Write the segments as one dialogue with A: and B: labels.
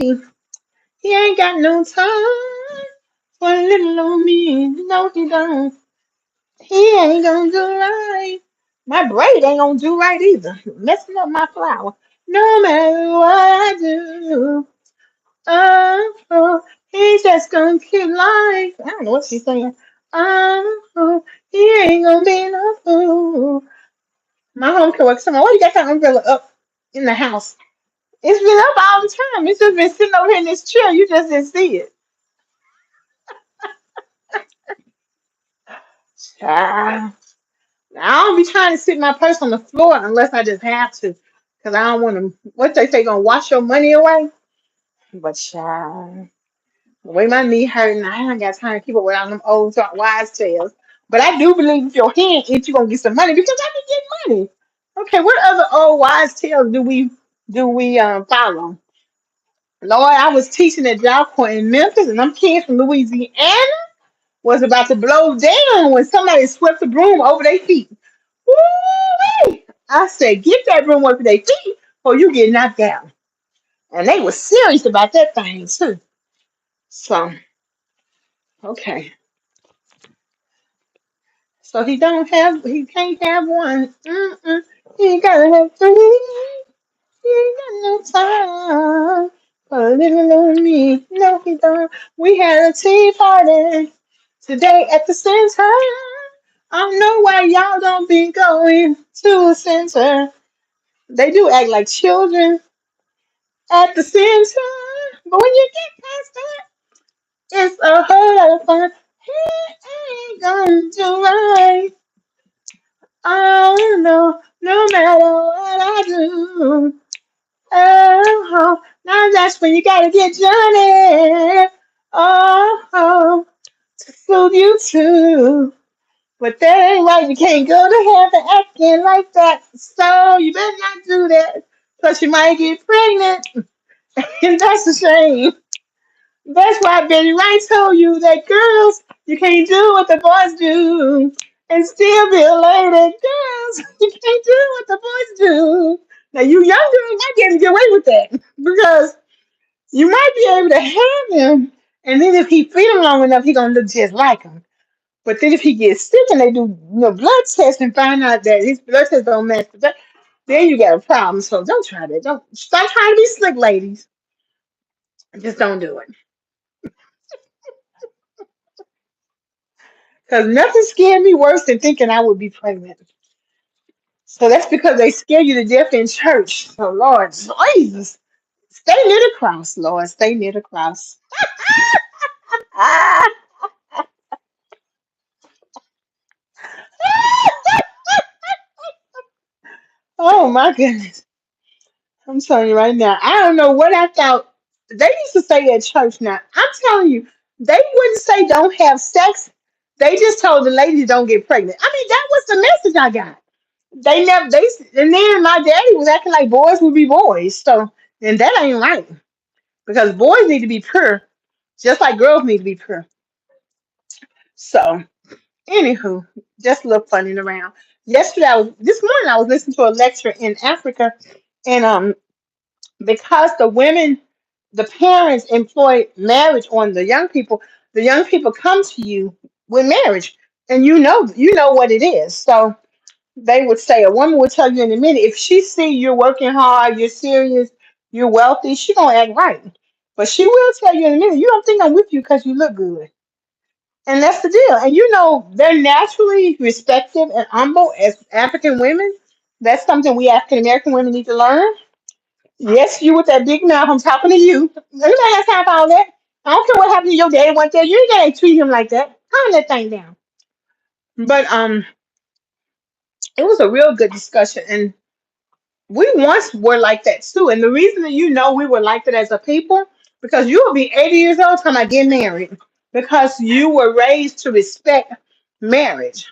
A: He ain't got no time for little old me. No, he don't. He ain't gonna do right. My braid ain't gonna do right either. Messing up my flower. No matter what I do. Oh, he's just gonna keep life. I don't know what she's saying. Oh, he ain't gonna be no fool. My home can work somewhere. Why you got that umbrella up in the house? It's been up all the time. It's just been sitting over here in this chair. You just didn't see it. Child. I don't be trying to sit my purse on the floor unless I just have to. Because I don't want to, what they say, gonna wash your money away? But child, the way my knee hurting, I ain't got time to keep up with all them old wise tales. But I do believe if your hand itch, you're gonna get some money because I be getting money. Okay, what other old wise tales do we follow? Lord, I was teaching at Job Corps in Memphis, and them kids from Louisiana was about to blow down when somebody swept the broom over their feet. Woo-wee! I said, get that broom over their feet or you get knocked down. And they were serious about that thing too. So, okay. So he can't have one. Mm-mm. He gotta have three. He ain't got no time for living on me. No, he don't. We had a tea party today at the center. I don't know why y'all don't be going to the center. They do act like children at the center. But when you get past that, it's a whole lot of fun. He ain't gonna do right. Oh no, no matter what I do. Oh, now that's when you gotta get Johnny. Oh, to suit you too. But that ain't right. You can't go to heaven acting like that. So you better not do that. Plus you might get pregnant. And that's a shame. That's why Betty Wright told you that girls, you can't do what the boys do and still be a lady. Girls, you can't do what the boys do. Now you young girls might get away with that because you might be able to have him, and then if he feed him long enough, he gonna look just like him. But then if he gets sick and they do blood tests and find out that his blood tests don't match the then you got a problem. So don't try that. Don't stop trying to be slick, ladies. Just don't do it. Because nothing scared me worse than thinking I would be pregnant. So that's because they scare you to death in church. So Lord Jesus, stay near the cross, Lord. Stay near the cross. Ah! Oh my goodness. I'm telling you right now. I don't know what I thought. They used to say at church now. I'm telling you, they wouldn't say don't have sex. They just told the ladies don't get pregnant. I mean, that was the message I got. They never they and then my daddy was acting like boys would be boys. So and that ain't right. Because boys need to be pure, just like girls need to be pure. So anywho, just a little funning around. This morning I was listening to a lecture in Africa and because the parents employ marriage on the young people come to you with marriage, and you know what it is. So they would say a woman would tell you in a minute if she see you're working hard, you're serious, you're wealthy, she gonna act right. But she will tell you in a minute, you don't think I'm with you because you look good. And that's the deal. And they're naturally respected and humble as African women. That's something we African American women need to learn. Yes, you with that big mouth. I'm talking to you. Nobody has time for all that. I don't care what happened to your dad one day. You ain't gonna treat him like that. Calm that thing down. But it was a real good discussion, and we once were like that too. And the reason that we were like that as a people, because you will be 80 years old time I get married, because you were raised to respect marriage.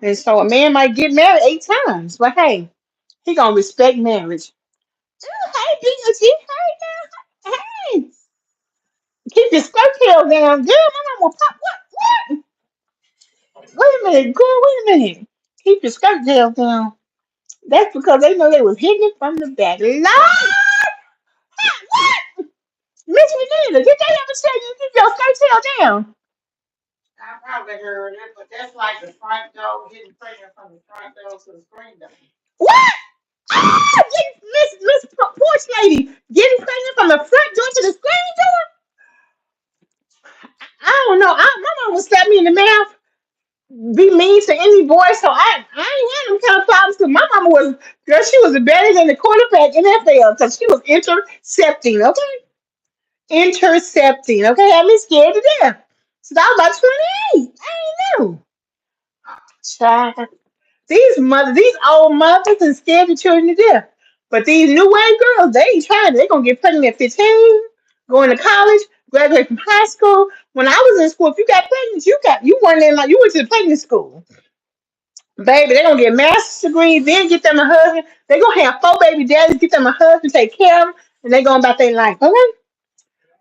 A: And so a man might get married 8 times, but hey, he gonna respect marriage. Oh, hey, G, hey, now, hey. Keep your skirt tail down. Girl, my mom will pop. What? Wait a minute, girl, wait a minute. Keep your skirt tail down. That's because they know they was hitting it from the back. Lord, what? either. Did they ever tell you to keep your skirt tail down?
B: I probably heard it, but that's like the front door, getting pregnant from the front door to the screen door.
A: What? Ah, Miss Porch Lady getting pregnant from the front door to the screen door? I don't know. My mom would slap me in the mouth, be mean to any boy, so I ain't had them kind of problems. Cause my mama was, girl, she was better than the quarterback in NFL because she was intercepting, okay? Intercepting, okay? Had me scared to death. So I was about 28. I ain't know. Child. These old mothers and scared the children to death. But these new wave girls, they ain't trying. They gonna get pregnant at 15, going to college, graduate from high school. When I was in school, if you got pregnant, you weren't in like you went to the pregnant school. Baby, they gonna get master's degrees, then get them a husband. They gonna have four baby daddies, get them a husband, take care of them, and they going about their life. Okay?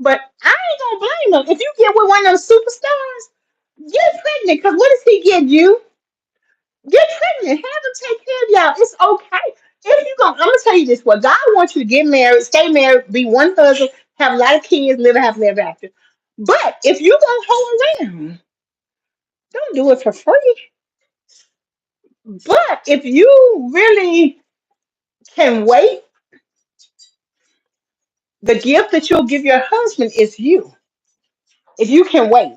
A: But I ain't gonna blame them. If you get with one of those superstars, get pregnant, because what does he give you? Get pregnant. Have them take care of y'all. It's okay. If you going I'm gonna tell you this: what God wants you to get married, stay married, be one husband, have a lot of kids, live happily ever after. But if you gonna hold around, don't do it for free. But if you really can wait, the gift that you'll give your husband is you. If you can wait,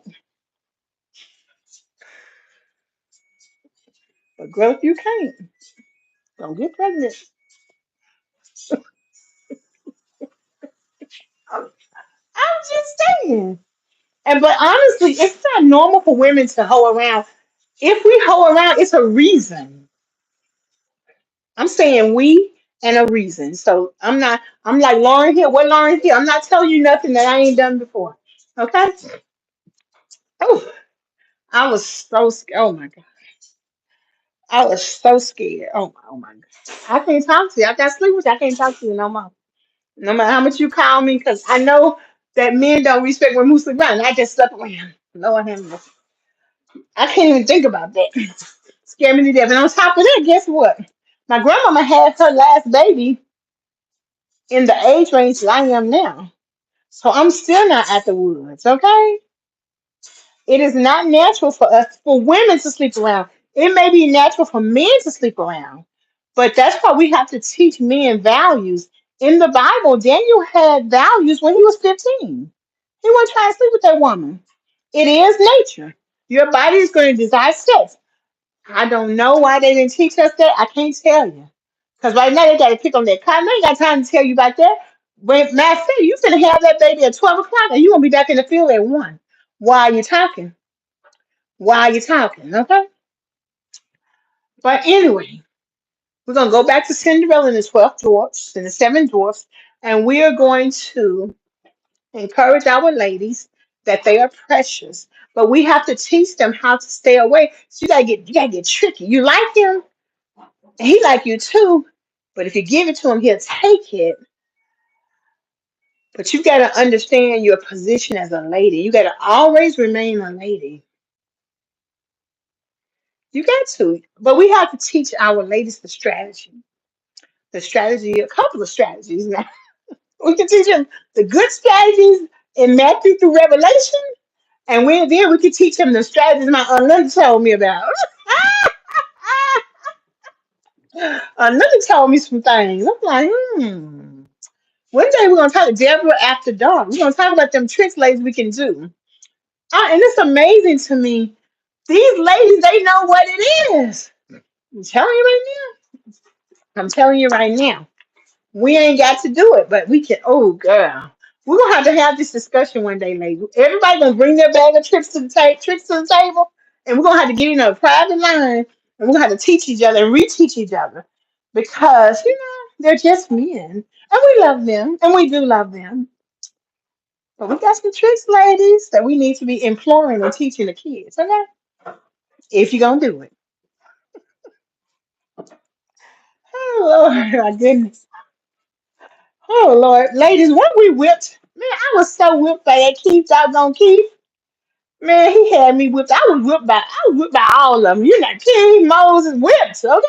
A: but girl, if you can't, don't get pregnant. I'm, I'm just saying. And but honestly, it's not normal for women to hoe around. If we hoe around, it's a reason. I'm saying we and a reason. So I'm not. I'm like Lauren Hill. What Lauren Hill? I'm not telling you nothing that I ain't done before. Okay. Oh, I was so scared. Oh my god, I was so scared. Oh my god. I can't talk to you. I got sleep with you. I can't talk to you no more. No matter how much you call me, because I know that men don't respect when we sleep around. I just slept around. Lord have mercy. I can't even think about that. Scare me to death. And on top of that, guess what? My grandmama had her last baby in the age range that I am now. So I'm still not at the woods, okay? It is not natural for us, for women to sleep around. It may be natural for men to sleep around, but that's why we have to teach men values. In the Bible, Daniel had values when he was 15. He wasn't trying to sleep with that woman. It is nature. Your body is going to desire sex. I don't know why they didn't teach us that. I can't tell you. Because right now they got to pick on that cotton. I ain't got time to tell you about that. When Matt said you finna have that baby at 12 o'clock and you gonna be back in the field at 1. Why are you talking? Why are you talking? Okay. But anyway, we're gonna go back to Cinderella and the 12 dwarfs and the seven dwarfs, and we are going to encourage our ladies that they are precious. But we have to teach them how to stay away. So you gotta get tricky. You like him, and he like you too. But if you give it to him, he'll take it. But you got to understand your position as a lady. You got to always remain a lady. You got to. But we have to teach our ladies the strategy. The strategy, a couple of strategies. Now, we can teach them the good strategies in Matthew through Revelation. And then we can teach them the strategies my Aunt Linda told me about. Linda told me some things. I'm like, hmm. One day we're going to talk to Deborah after dark. We're going to talk about them tricks ladies we can do. And it's amazing to me. These ladies, they know what it is. I'm telling you right now. I'm telling you right now. We ain't got to do it, but we can. Oh, girl. We're going to have this discussion one day, ladies. Everybody going to bring their bag of tricks to the table, and we're going to have to get in a private line, and we're going to have to teach each other and reteach each other because, they're just men, and we love them, and we do love them. But we got some tricks, ladies, that we need to be imploring and teaching the kids, okay? If you're going to do it. Oh, Lord, my goodness. Oh, Lord. Ladies, weren't we whipped? Man, I was so whipped by that Keith, doggone Keith. Man, he had me whipped. I was whipped by all of them. You know, King Moses whipped, okay?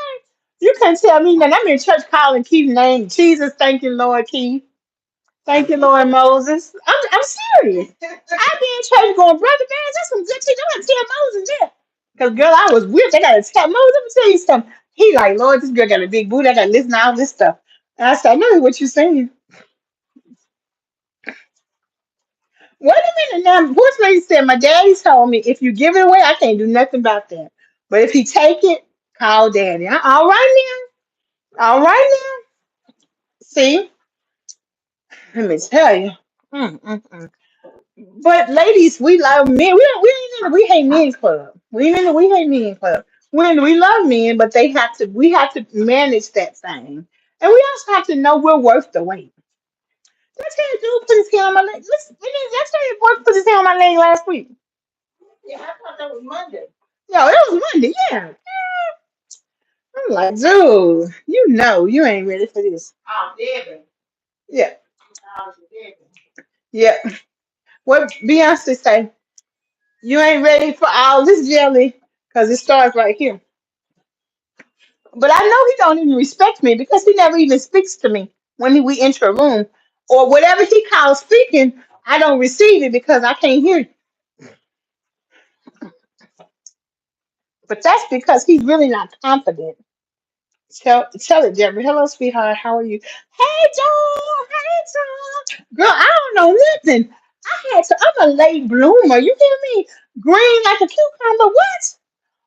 A: You can't tell me nothing. I'm in church calling Keith's name. Jesus, thank you, Lord Keith. Thank you, Lord Moses. I'm serious. I be in church going, brother, man, that's some good shit. You want to tell Moses that? Because, girl, I was weird. They got to tell Moses. Let me tell you something. He like, Lord, this girl got a big booty. I got to listen to all this stuff. And I said, I know what you're saying. Wait a minute now. Horse lady said, my daddy told me if you give it away, I can't do nothing about that. But if he take it, call daddy. All right now. All right now. See, let me tell you. Mm-mm-mm. But ladies, we love men. We ain't in the we hate men club. We ain't in the we hate men club. We love men, but we have to manage that thing. And we also have to know we're worth the wait. That's how dude put his hand on my leg. Listen, that's how your boy put his hand on my leg last week.
B: Yeah, I thought that was Monday.
A: No, it was Monday, yeah. I'm like, dude, you know you ain't ready for this.
B: Oh, Devin.
A: Yeah,
B: Oh, Devin.
A: yeah. What Beyonce say? You ain't ready for all this jelly. Cause it starts right here. But I know he don't even respect me because he never even speaks to me when we enter a room or whatever he calls speaking. I don't receive it because I can't hear it. But that's because he's really not confident. Tell it, Deborah. Hello, sweetheart. How are you? Hey, John. Hey, John. Girl, I don't know nothing. I'm a late bloomer. You hear me? Green like a cucumber. What?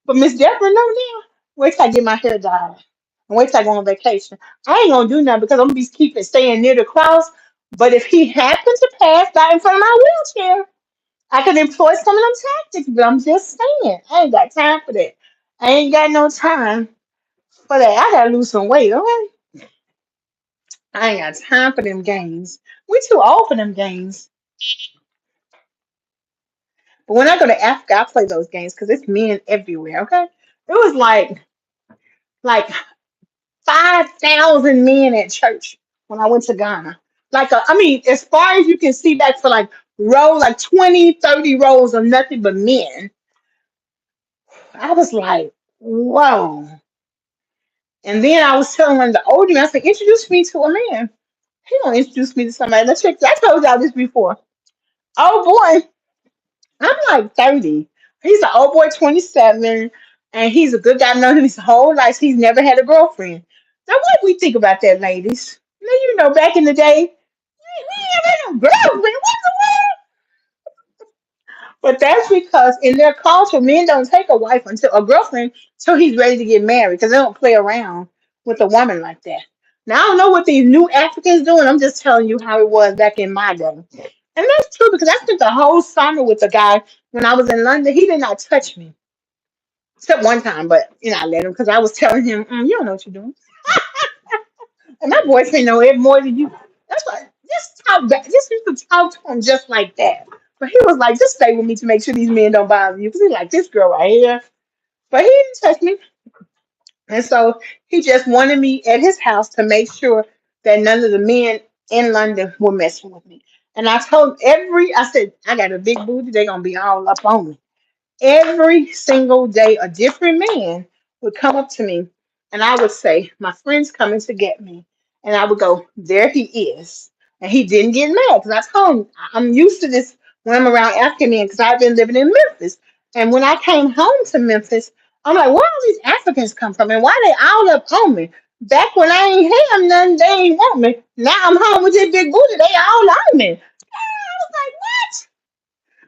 A: But Miss Deborah, no now. Wait till I get my hair dyed. And wait till I go on vacation. I ain't gonna do nothing because I'm gonna be keeping staying near the cross. But if he happens to pass by in front of my wheelchair, I can employ some of them tactics. But I'm just saying, I ain't got time for that. I ain't got no time for that. I gotta lose some weight, okay? I ain't got time for them games. We too old for them games. But when I go to Africa, I play those games because it's men everywhere, okay? It was like 5,000 men at church when I went to Ghana. I mean, as far as you can see back for like like 20, 30 rows of nothing but men. I was like, whoa. And then I was telling one of the older men, I said, introduce me to a man. He gonna introduce me to somebody. Let's check. I told y'all this before. Oh boy, I'm like 30. He's an old boy, 27, and he's a good guy. I've known him his whole life. He's never had a girlfriend. Now, what do we think about that, ladies? Now, back in the day, we ain't had no girlfriend. What the world? But that's because in their culture, men don't take a girlfriend until he's ready to get married because they don't play around with a woman like that. Now, I don't know what these new Africans doing. I'm just telling you how it was back in my day. And that's true because I spent the whole summer with a guy when I was in London. He did not touch me. Except one time, but I let him because I was telling him, you don't know what you're doing. And my boyfriend know it more than you. That's why just talk back. Just used to talk to him just like that. But he was like, just stay with me to make sure these men don't bother you. Because he's like, this girl right here. But he didn't touch me. And so he just wanted me at his house to make sure that none of the men in London were messing with me. And I said, I got a big booty. They're going to be all up on me. Every single day, a different man would come up to me and I would say, my friend's coming to get me. And I would go, there he is. And he didn't get mad because I told him I'm used to this when I'm around African men because I've been living in Memphis. And when I came home to Memphis, I'm like, where all these Africans come from? And why they all up on me? Back when I ain't have nothing, they ain't want me. Now I'm home with this big booty, they all on me. I was like, what?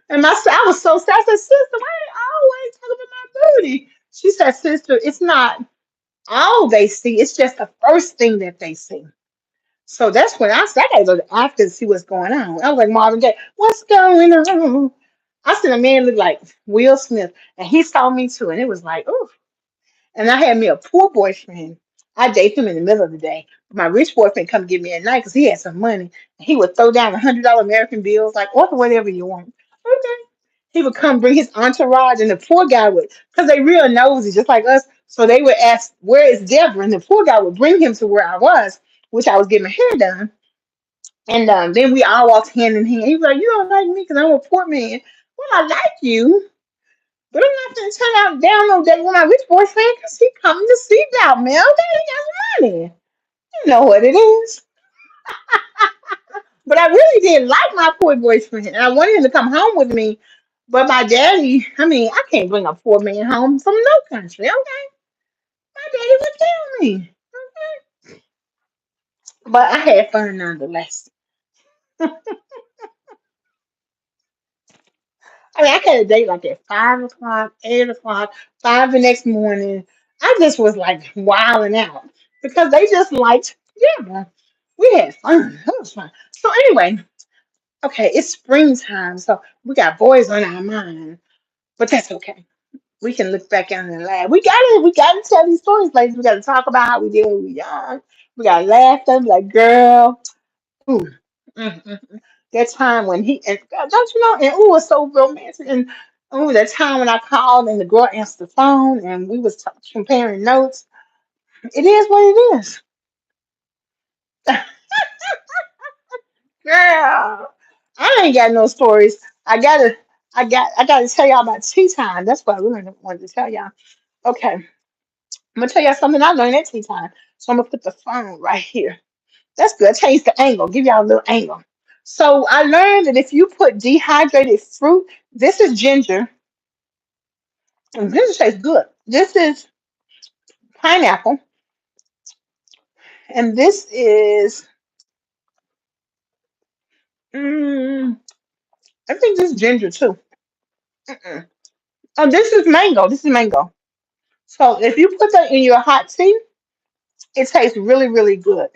A: And I was so sad. I said, sister, why they always talk about my booty? She said, sister, it's not all they see. It's just the first thing that they see. So that's when I said, I gotta go to after to see what's going on. I was like, Marvin Gaye, what's going on? I said, a man looked like Will Smith. And he saw me too. And it was like, ooh. And I had me a poor boyfriend. I date him in the middle of the day. My rich boyfriend come get me at night because he had some money. He would throw down $100 American bills, like order whatever you want. Okay. He would come bring his entourage, and the poor guy would, because they real nosy, just like us. So they would ask, "Where is Deborah?" And the poor guy would bring him to where I was, which I was getting my hair done. And then we all walked hand in hand. He was like, "You don't like me because I'm a poor man." Well, I like you. But I'm not gonna turn out down no day with my rich boyfriend because he coming to see about me. Okay, he got money. You know what it is. But I really did like my poor boyfriend, and I wanted him to come home with me. But my daddy, I mean, I can't bring a poor man home from no country. Okay, my daddy would kill me. But I had fun nonetheless. I mean, I had a date like at 5 o'clock, 8 o'clock, 5 the next morning. I just was like wilding out because they just liked, yeah, we had fun. It was fun. So anyway, okay, it's springtime, so we got boys on our mind, but that's okay. We can look back at it and laugh. We gotta tell these stories, ladies. We gotta talk about how we did when we were young. We gotta laugh at them like, girl, ooh, that time when he and don't you know, and ooh, it was so romantic. And ooh, that time when I called and the girl answered the phone and we was comparing notes. It is what it is, girl. I ain't got no stories. I gotta tell y'all about tea time. That's what I really wanted to tell y'all. Okay, I'm gonna tell y'all something I learned at tea time. So I'm gonna put the phone right here. That's good. Change the angle. Give y'all a little angle. So I learned that if you put dehydrated fruit, this is ginger, and ginger tastes good. This is pineapple, and this is, mm, I think this is ginger too. Mm-mm. Oh, this is mango. This is mango. So if you put that in your hot tea, it tastes really, really good.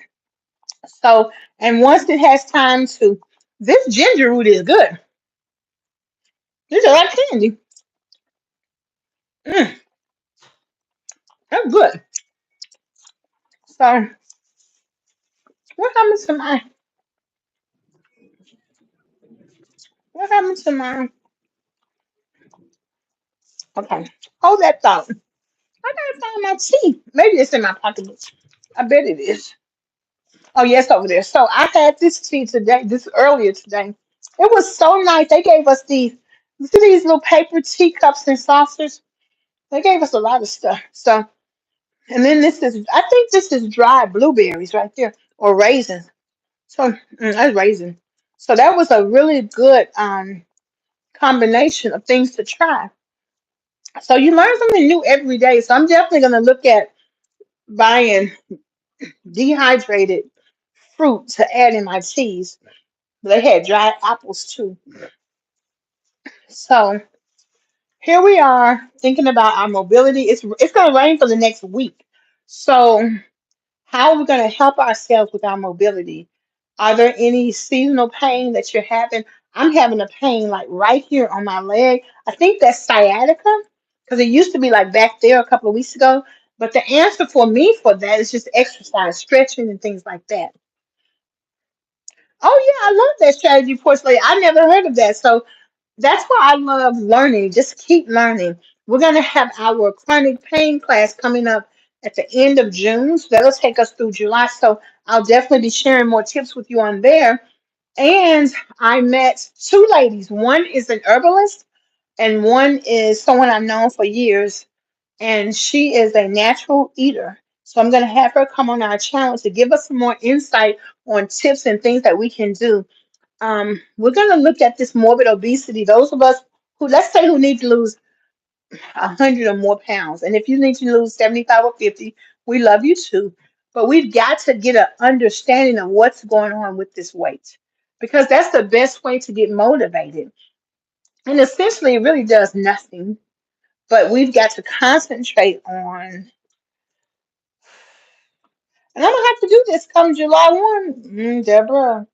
A: So, and once it has time to, this ginger root is good. This is like candy. Mm, that's good. So, what happened to my, what happened to my, okay, hold that thought. I gotta find my tea. Maybe it's in my pocketbook. I bet it is. Oh, yes, over there. So I had this tea today, this earlier today. It was so nice. They gave us these, you see these little paper teacups and saucers? They gave us a lot of stuff. So, and then this is, I think this is dried blueberries right there, or raisins. So, that's raisin. So that was a really good combination of things to try. So you learn something new every day. So I'm definitely going to look at buying dehydrated fruit to add in my teas. They had dried apples too. So here we are thinking about our mobility. It's going to rain for the next week. So how are we going to help ourselves with our mobility? Are there any seasonal pain that you're having? I'm having a pain like right here on my leg. I think that's sciatica because it used to be like back there a couple of weeks ago. But the answer for me for that is just exercise, stretching, and things like that. Oh yeah, I love that strategy porch lady. I never heard of that. So that's why I love learning. Just keep learning. We're gonna have our chronic pain class coming up at the end of June. So that'll take us through July. So I'll definitely be sharing more tips with you on there. And I met two ladies. One is an herbalist, and one is someone I've known for years. And she is a natural eater. So I'm going to have her come on our channel to give us some more insight on tips and things that we can do. We're going to look at this morbid obesity. Those of us who, let's say, who need to lose 100 or more pounds. And if you need to lose 75 or 50, we love you too. But we've got to get an understanding of what's going on with this weight because that's the best way to get motivated. And essentially, it really does nothing. But we've got to concentrate on, and I'm gonna have to do this come July 1. Deborah,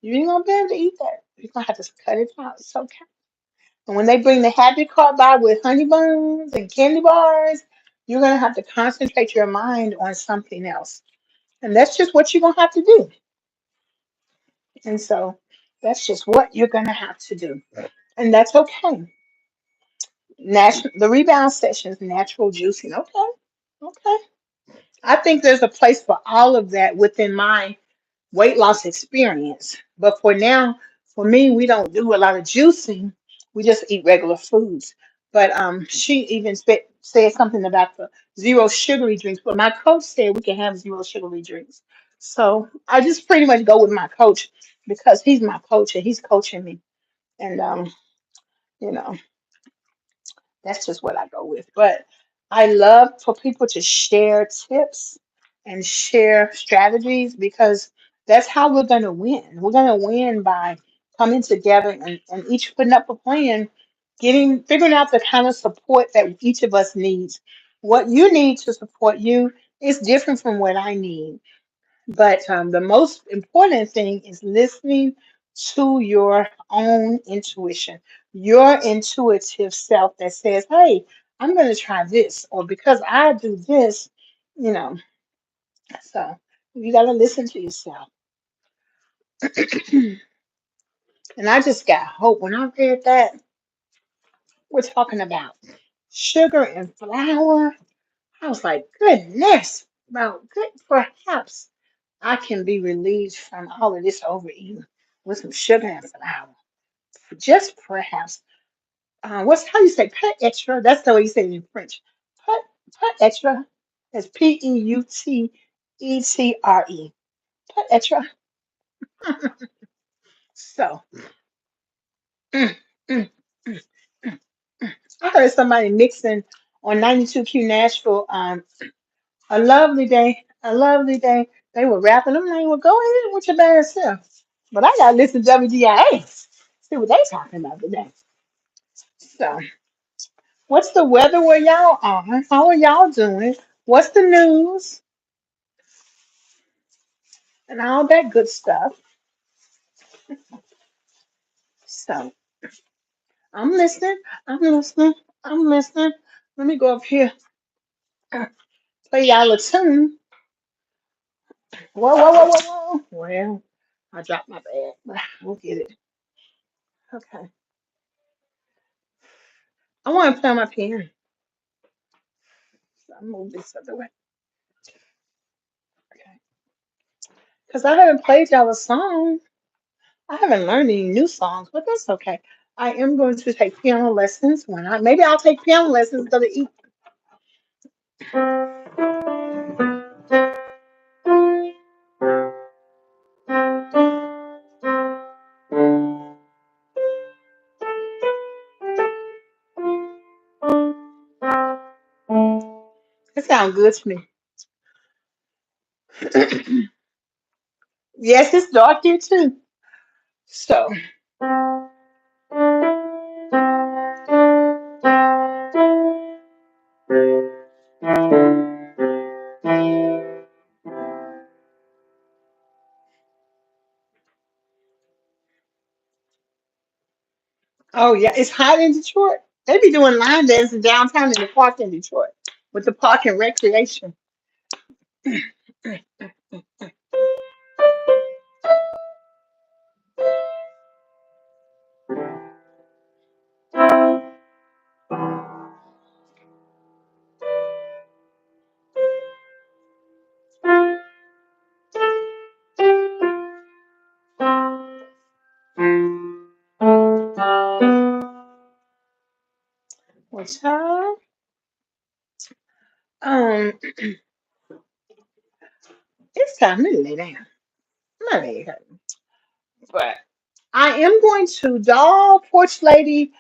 A: you ain't gonna be able to eat that. You're gonna have to cut it out. It's okay. And when they bring the happy cart by with honey buns and candy bars, you're gonna have to concentrate your mind on something else. And that's just what you're gonna have to do. And so that's just what you're gonna have to do. And that's okay. The rebound session is natural juicing. Okay. Okay. I think there's a place for all of that within my weight loss experience. But for now, for me, we don't do a lot of juicing. We just eat regular foods. But she even said something about the zero sugary drinks. But my coach said we can have zero sugary drinks. So I just pretty much go with my coach. because he's my coach and he's coaching me. And you know, that's just what I go with. But I love for people to share tips and share strategies because that's how we're going to win. We're going to win by coming together and each putting up a plan, figuring out the kind of support that each of us needs. What you need to support you is different from what I need. But the most important thing is listening to your own intuition, your intuitive self that says, hey, I'm going to try this, or because I do this, you know. So you got to listen to yourself. And I just got hope. When I read that, we're talking about sugar and flour. I was like, goodness, well, good, perhaps I can be relieved from all of this overeating with some sugar and flour. Just perhaps. What's how you say pet extra? That's the way you say it in French. Pet extra. That's Peutetre. Pet extra. So, mm, mm, mm, mm. I heard somebody mixing on 92Q Nashville. A lovely day. A lovely day. They were rapping. I'm like, well, go ahead with your bad self. But I gotta listen to WDIA. See what they talking about today. So, what's the weather where y'all are? How are y'all doing? What's the news and all that good stuff? So, I'm listening. I'm listening. I'm listening. Let me go up here. Play y'all a tune. Whoa, whoa, whoa, whoa, whoa. Well, I dropped my bag, but we'll get it. Okay. I want to play on my piano. So I move this other way. Okay. Because I haven't played y'all a song. I haven't learned any new songs, but that's okay. I am going to take piano lessons when maybe I'll take piano lessons instead of eat. It sounds good to me. Yes, it's dark here too. So, oh yeah, it's hot in Detroit. They be doing line dancing downtown in the park in Detroit with the park and recreation. What's up? Um, it's time to lay down. My leg hurt. But I am going to doll porch lady.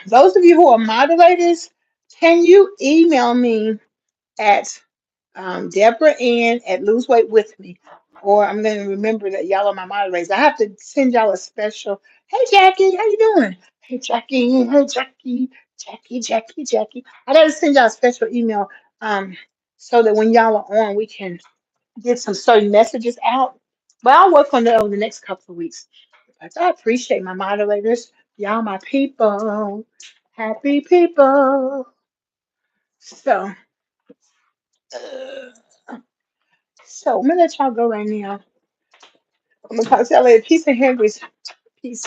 A: Those of you who are moderators, can you email me at Deborah Ann at Lose Weight With Me? Or I'm going to remember that y'all are my moderators. I have to send y'all a special. Hey Jackie, how you doing? Hey Jackie, hey Jackie, Jackie. I got to send y'all a special email so that when y'all are on, we can get some certain messages out. But I'll work on that over the next couple of weeks. But I appreciate my moderators. Y'all my people. Happy people. So, so I'm gonna let y'all go right now. I'm gonna talk to y'all later. Peace and hair grease. Peace.